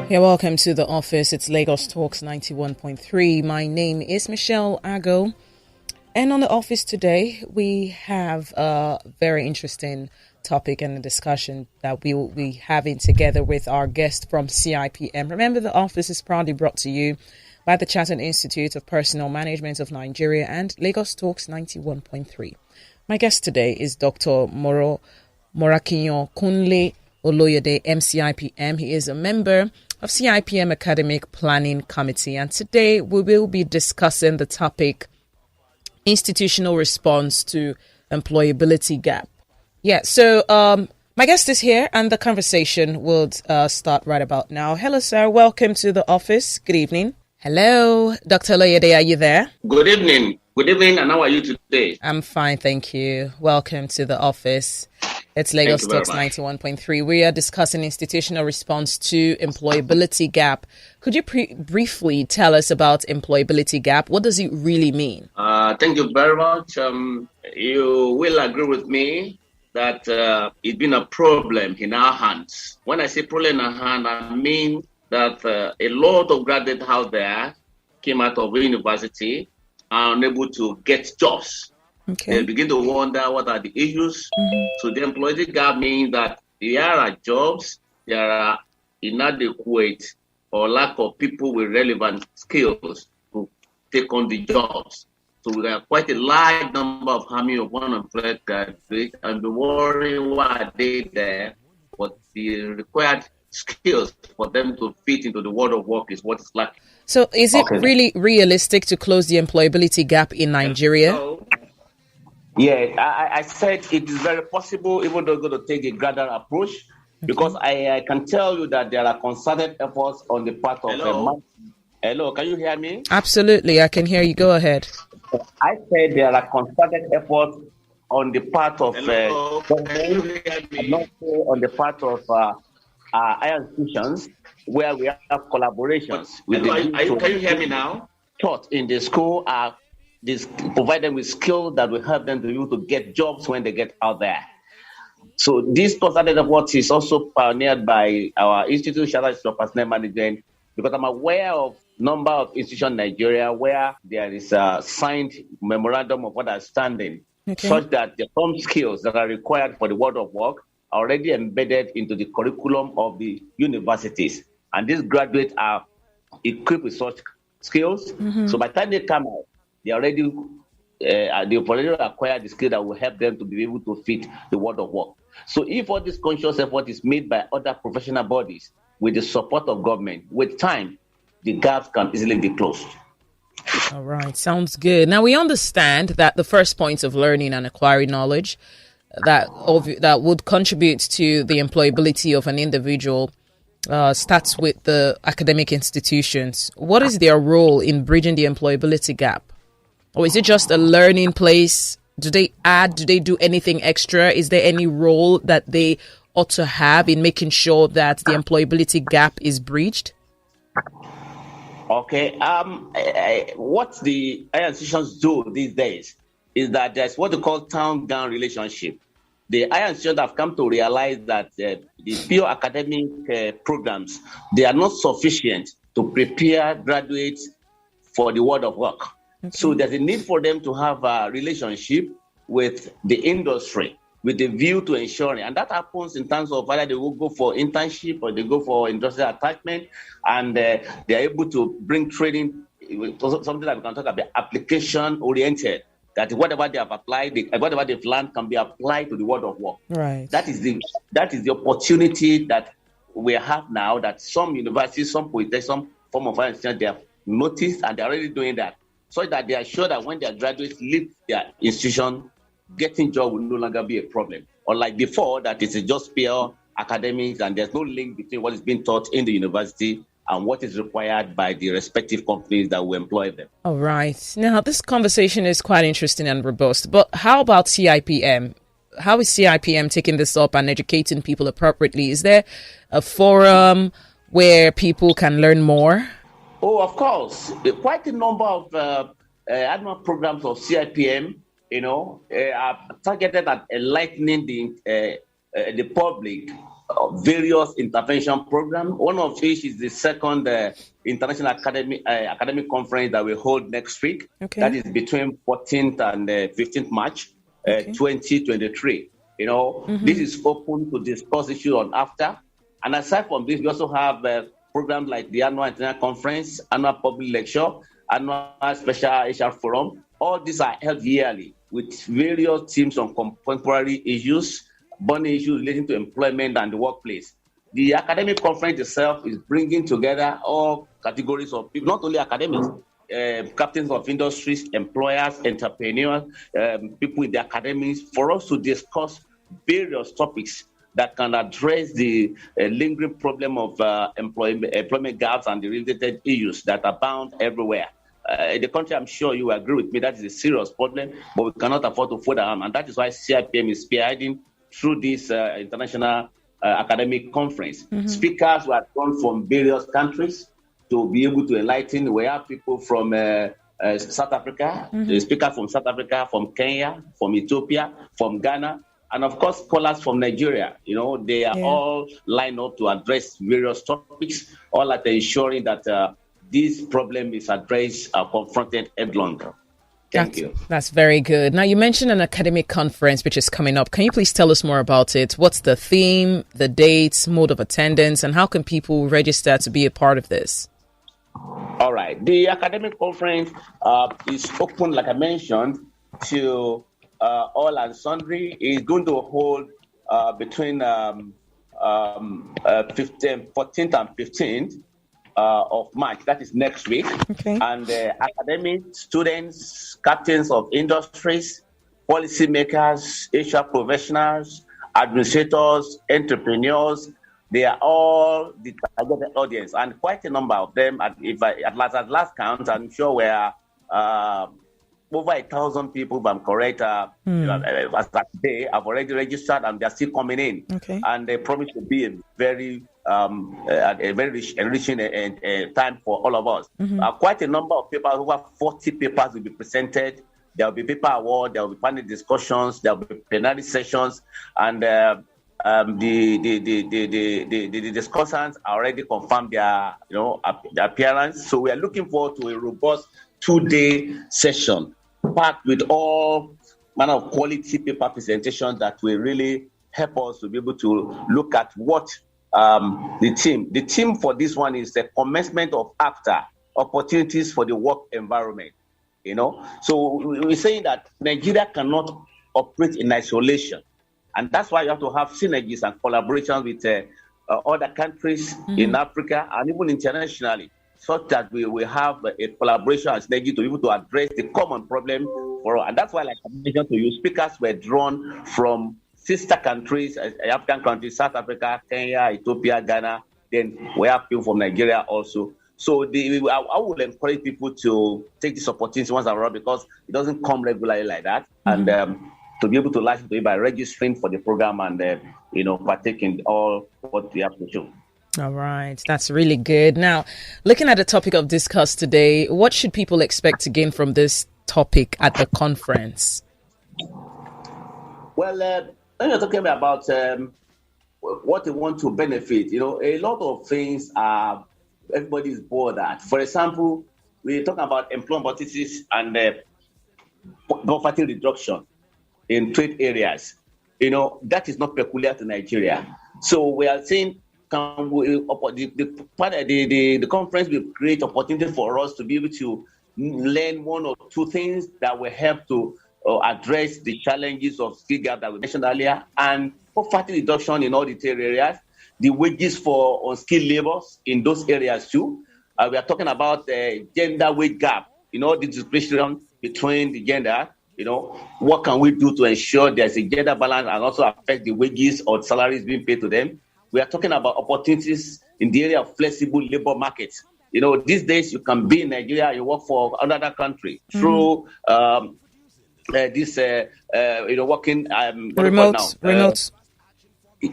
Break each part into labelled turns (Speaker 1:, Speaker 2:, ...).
Speaker 1: Yeah, welcome to the office. It's Lagos Talks 91.3. My name is Michelle Ago. And on the office today, we have a very interesting topic and a discussion that we will be having together with our guest from CIPM. Remember, the office is proudly brought to you by the Chartered Institute of Personnel Management of Nigeria and Lagos Talks 91.3. My guest today is Dr. Morakinyo Oloyede, MCIPM. He is a member of CIPM Academic Planning Committee, and today we will be discussing the topic institutional response to employability gap. Yeah, so my guest is here and the conversation will start right about now. Hello, sir. Welcome to the office. Good evening. Hello, Dr. Oloyede, are you there?
Speaker 2: Good evening. Good evening, and how are you today?
Speaker 1: I'm fine, thank you. Welcome to the office. It's Lagos Talks 91.3. We are discussing institutional response to employability gap. Could you briefly tell us about employability gap? What does it really mean?
Speaker 2: Thank you very much. You will agree with me that it's been a problem in our hands. When I say problem in our hand, I mean that a lot of graduates out there came out of university are unable to get jobs.
Speaker 1: Okay.
Speaker 2: They begin to wonder what are the issues. So the employability gap means that there are jobs, there are inadequate or lack of people with relevant skills to take on the jobs. So there are quite a large number of army of unemployed graduates, and the worry why are they there, but the required skills for them to fit into the world of work is what is lacking.
Speaker 1: So is it really realistic to close the employability gap in Nigeria?
Speaker 2: I said it is very possible, even though we're going to take a gradual approach, because I can tell you that there are concerted efforts on the part of... Hello, can you hear me?
Speaker 1: Absolutely, I can hear you. Go ahead.
Speaker 2: I said there are concerted efforts on the part of government, and also on the part of higher institutions, where we have collaborations. Can you hear me now? Taught in the school are provide them with skills that will help them to be able to get jobs when they get out there. So this concerted effort is also pioneered by our institute, Chartered Institute of Personnel Management, because I'm aware of number of institutions in Nigeria where there is a signed memorandum of understanding, such that the some skills that are required for the world of work are already embedded into the curriculum of the universities. And these graduates are equipped with such skills. So by the time they come out, they already acquire the skill that will help them to be able to fit the world of work. So if all this conscious effort is made by other professional bodies with the support of government, with time, the gaps can easily be closed.
Speaker 1: All right, sounds good. Now, we understand that the first point of learning and acquiring knowledge that would contribute to the employability of an individual starts with the academic institutions. What is their role in bridging the employability gap? Or is it just a learning place? Do they do anything extra? Is there any role that they ought to have in making sure that the employability gap is bridged?
Speaker 2: Okay. What the higher institutions do these days is that there's what they call town-down relationship. The higher institutions have come to realize that the pure academic programs, they are not sufficient to prepare graduates for the world of work. So there's a need for them to have a relationship with the industry with a view to ensuring, and that happens in terms of whether they will go for internship or they go for industrial attachment, and they're able to bring training, something that we can talk about application oriented, that whatever they have applied, whatever they've learned can be applied to the world of work.
Speaker 1: Right.
Speaker 2: That is the opportunity that we have now, that some universities, some polytechnics, some form of institutions, they have noticed, and they're already doing that, so that they are sure that when their graduates leave their institution, getting job will no longer be a problem. Unlike before, that it is just pure academics and there's no link between what is being taught in the university and what is required by the respective companies that will employ them.
Speaker 1: All right. Now, this conversation is quite interesting and robust, but how about CIPM? How is CIPM taking this up and educating people appropriately? Is there a forum where people can learn more?
Speaker 2: Oh, of course. Quite a number of annual programs of CIPM, are targeted at enlightening the public various intervention programs. One of which is the second International Academic Conference that we hold next week.
Speaker 1: Okay.
Speaker 2: That is between 14th and 15th March 2023. This is open to discuss issues on after. And aside from this, we also have programs like the annual international conference, annual public lecture, annual special HR forum. All these are held yearly with various themes on contemporary issues, burning issues relating to employment and the workplace. The academic conference itself is bringing together all categories of people, not only academics, captains of industries, employers, entrepreneurs, people in the academics, for us to discuss various topics that can address the lingering problem of employment gaps and the related issues that abound everywhere. In the country, I'm sure you agree with me, that is a serious problem, but we cannot afford to fold our arm. And that is why CIPM is spearheading through this international academic conference. Speakers were drawn from various countries to be able to enlighten. We have people from South Africa, speakers from South Africa, from Kenya, from Ethiopia, from Ghana, and of course, scholars from Nigeria. They are all lined up to address various topics, all at ensuring that this problem is addressed, confronted headlong. Thank you.
Speaker 1: That's very good. Now, you mentioned an academic conference which is coming up. Can you please tell us more about it? What's the theme, the dates, mode of attendance, and how can people register to be a part of this?
Speaker 2: All right. The academic conference is open, like I mentioned, to all and sundry. It's going to hold between 14th and 15th of March. That is next week.
Speaker 1: Okay.
Speaker 2: And academic students, captains of industries, policymakers, HR professionals, administrators, entrepreneurs, they are all the targeted audience, and quite a number of them. At last count, I'm sure we are over 1,000 people, if I'm correct, as of today, have already registered, and they're still coming in.
Speaker 1: Okay.
Speaker 2: And they promise to be a very enriching time for all of us. Quite a number of papers, over 40 papers will be presented. There will be paper award, there will be panel discussions, there will be plenary sessions, and the discussants already confirmed their appearance. So we are looking forward to a robust 2-day session packed with all manner of quality paper presentations that will really help us to be able to look at what the theme for this one is the commencement of after opportunities for the work environment. So we're saying that Nigeria cannot operate in isolation, and that's why you have to have synergies and collaborations with other countries in Africa and even internationally, such that we will have a collaboration and synergy to be able to address the common problem for all. And that's why, like I mentioned to you, speakers were drawn from sister countries, African countries, South Africa, Kenya, Ethiopia, Ghana. Then we have people from Nigeria also. So I would encourage people to take this opportunity once around, because it doesn't come regularly like that. And to be able to listen to it by registering for the program and partake in all what we have to do.
Speaker 1: All right, that's really good. Now, looking at the topic of discuss today, what should people expect to gain from this topic at the conference?
Speaker 2: Well, when you're talking about what they want to benefit, a lot of things are everybody's bored at. For example, we're talking about employment opportunities and poverty reduction in trade areas. That is not peculiar to Nigeria. So we are saying, the conference will create opportunity for us to be able to learn one or two things that will help to address the challenges of skill gap that we mentioned earlier, and poverty reduction in all the trade areas, the wages for unskilled laborers in those areas too. We are talking about the gender wage gap, the discrimination between the gender. What can we do to ensure there's a gender balance and also affect the wages or salaries being paid to them? We are talking about opportunities in the area of flexible labor markets. These days you can be in Nigeria, you work for another country through working
Speaker 1: remote.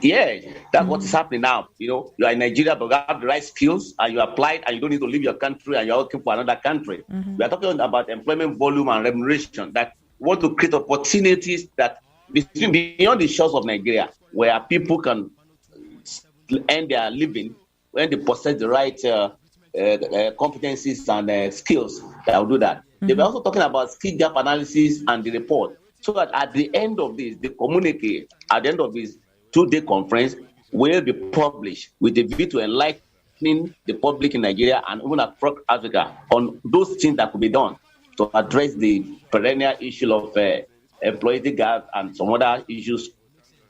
Speaker 2: Yeah, that's what is happening now. You are in Nigeria, but you have the right skills, and you applied, and you don't need to leave your country, and you're working for another country. We are talking about employment volume and remuneration, that want to create opportunities that beyond the shores of Nigeria, where people can earn their living, when they possess the right competencies and skills that will do that. Mm-hmm. They were also talking about skill gap analysis and the report, so that at the end of this, the communique at the end of this 2-day conference will be published with a view to enlightening the public in Nigeria and even across Africa on those things that could be done to address the perennial issue of employability gap and some other issues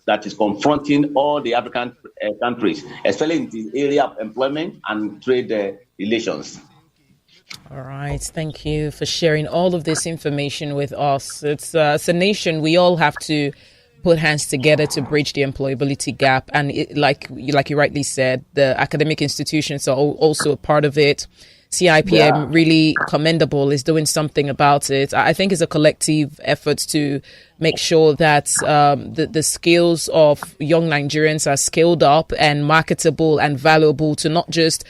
Speaker 2: that is confronting all the African countries, especially in the area of employment and trade relations.
Speaker 1: All right. Thank you for sharing all of this information with us. It's a nation. We all have to put hands together to bridge the employability gap. And like you rightly said, the academic institutions are also a part of it. CIPM, really commendable, is doing something about it. I think it's a collective effort to make sure that the skills of young Nigerians are scaled up and marketable and valuable to not just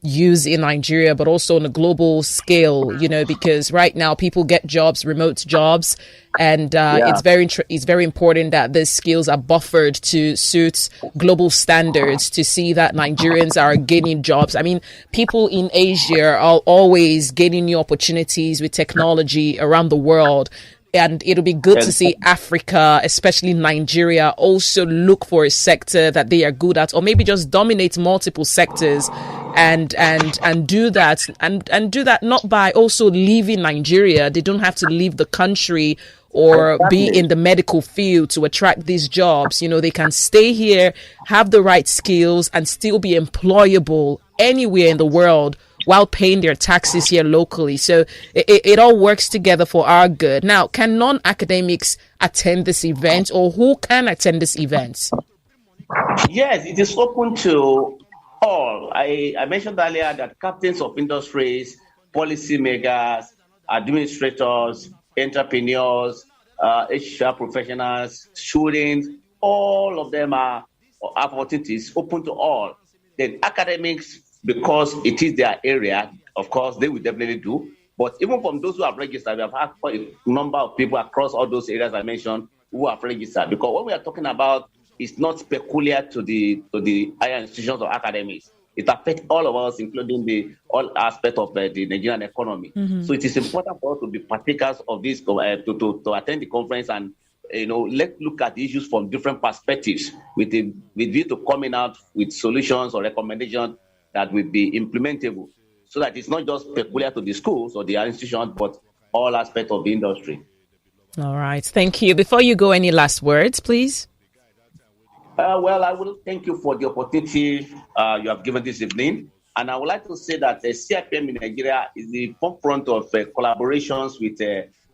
Speaker 1: use in Nigeria, but also on a global scale, because right now people get jobs, remote jobs, and it's very important that these skills are buffered to suit global standards to see that Nigerians are gaining jobs. I mean, people in Asia are always gaining new opportunities with technology around the world. And it'll be good to see Africa, especially Nigeria, also look for a sector that they are good at, or maybe just dominate multiple sectors and do that and do that not by also leaving Nigeria. They don't have to leave the country or be in the medical field to attract these jobs. They can stay here, have the right skills, and still be employable anywhere in the world while paying their taxes here locally. So it all works together for our good. Now, can non-academics attend this event, or who can attend this event?
Speaker 2: Yes, it is open to all. I mentioned earlier that captains of industries, policymakers, administrators, entrepreneurs, HR professionals, students, all of them are opportunities open to all. Then academics, because it is their area, of course, they will definitely do. But even from those who have registered, we have had quite a number of people across all those areas I mentioned who have registered. Because what we are talking about is not peculiar to the higher institutions or academics. It affects all of us, including all aspects of the Nigerian economy. Mm-hmm. So it is important for us to be partakers of this, to attend the conference and let's look at the issues from different perspectives with view to coming out with solutions or recommendations that will be implementable, so that it's not just peculiar to the schools or the institutions, but all aspects of the industry.
Speaker 1: All right. Thank you. Before you go, any last words, please?
Speaker 2: Well, I will thank you for the opportunity you have given this evening. And I would like to say that CIPM in Nigeria is the forefront of collaborations with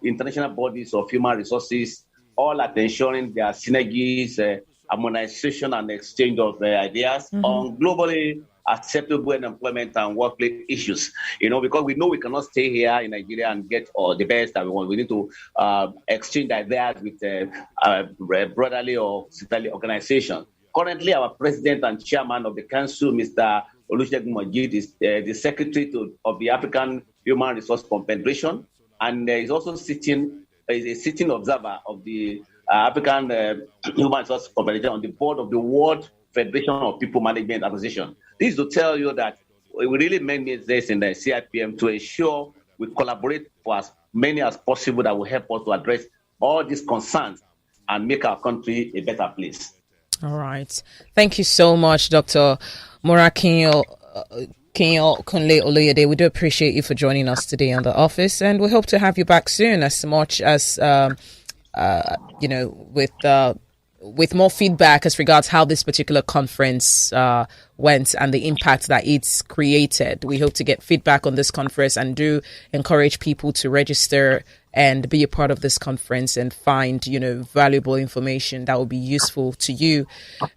Speaker 2: international bodies of human resources, all at ensuring their synergies, harmonization and exchange of ideas on globally acceptable employment and workplace issues. Because we know we cannot stay here in Nigeria and get the best that we want. We need to exchange ideas with brotherly or sisterly organizations. Currently, our president and chairman of the council, Mr. Oloyede, is the secretary of the African Human Resource Confederation, and is also a sitting observer of the African Human Resource Confederation on the board of the World Federation of People Management Association. This is to tell you that we really mandate this in the CIPM to ensure we collaborate for as many as possible that will help us to address all these concerns and make our country a better place.
Speaker 1: All right. Thank you so much, Dr. Morakinyo Kunle Oloyede. We do appreciate you for joining us today on The Office, and we hope to have you back soon, as much as, with more feedback as regards how this particular conference went and the impact that it's created. We hope to get feedback on this conference, and do encourage people to register and be a part of this conference and find, valuable information that will be useful to you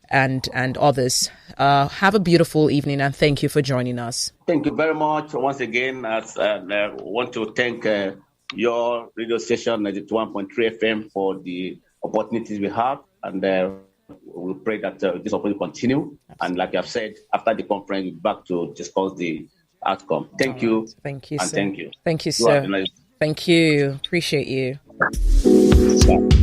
Speaker 1: and others. Have a beautiful evening, and thank you for joining us.
Speaker 2: Thank you very much. Once again, I want to thank your radio station, 91.3 FM, for the opportunities we have. And we pray that this opportunity continue. And like I've said, after the conference, we're back to discuss the outcome. Thank you.
Speaker 1: Thank you,
Speaker 2: and
Speaker 1: sir.
Speaker 2: Thank you.
Speaker 1: Thank you, sir. Thank you. Appreciate you.
Speaker 2: Yeah.